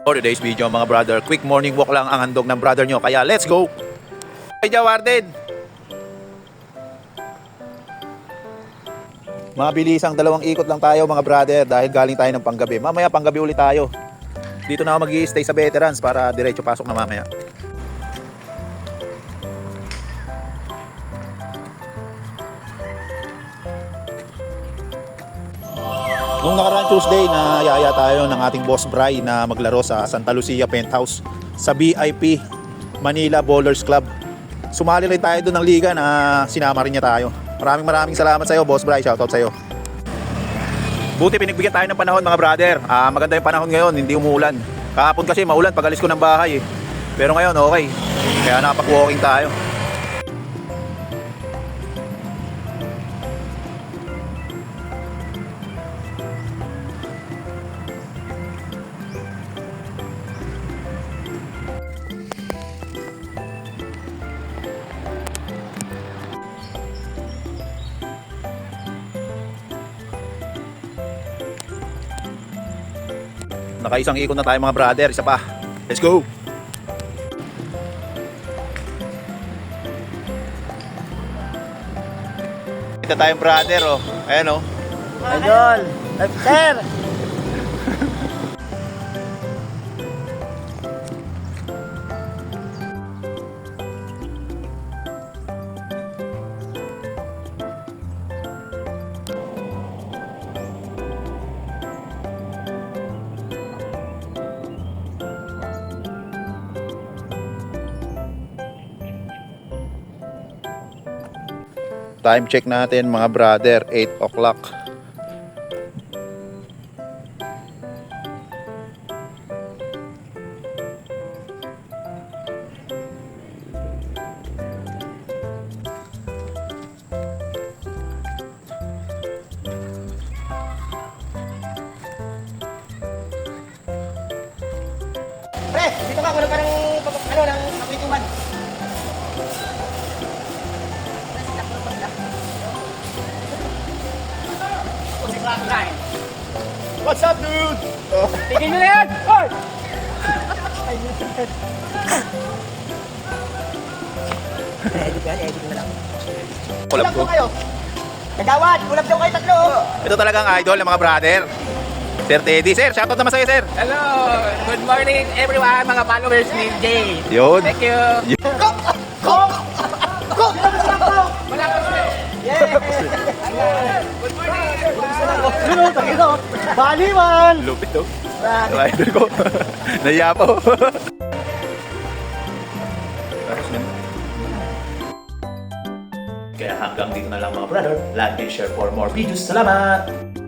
For today's video mga brother, quick morning walk lang ang handog ng brother nyo. Kaya let's go! Hey Jawarden! Mabilisang 2 ikot lang tayo mga brother dahil galing tayo ng panggabi. Mamaya panggabi ulit tayo. Dito na ako mag-i-stay sa veterans para diretso pasok na mamaya. Nung nakaraang Tuesday, nayaya tayo ng ating boss Bry na maglaro sa Santa Lucia Penthouse sa BIP Manila Bowlers Club. Sumali rin tayo doon ng liga na sinama rin niya tayo. Maraming salamat sa iyo, boss Bry. Shoutout sa iyo. Buti pinagbigyan tayo ng panahon mga brother. Maganda yung panahon ngayon, hindi umuulan. Kahapon kasi maulan pag alis ko ng bahay eh. Pero ngayon okay. Kaya nakapag-walking tayo. Nakaisang ikot na tayo mga brother, isa pa. Let's go! Kita tayong brother oh. Ayan oh. Idol! Sir! Time check natin mga brother, 8 o'clock. Pre, dito ka, kulang ka ng, ng kaprituman. What's up dude? Tigil nyo na yan! Hoy! Edit mo lang. Kulab ko. kayo. Kagawad, kulab daw kayo tatlo. Ito talagang idol ng mga brother. Sir Teddy, sir, shoutout naman sa'yo sir. Hello! Good morning everyone, mga followers ni Jay. Yun. Thank you. Kok! Wala pa sila. Yeah! Good morning everyone. Ano, takito? Bali man! Lupit to. Idol ko. Nahiya po. Kaya hanggang dito na lang mga brother. Like and share for more videos. Salamat!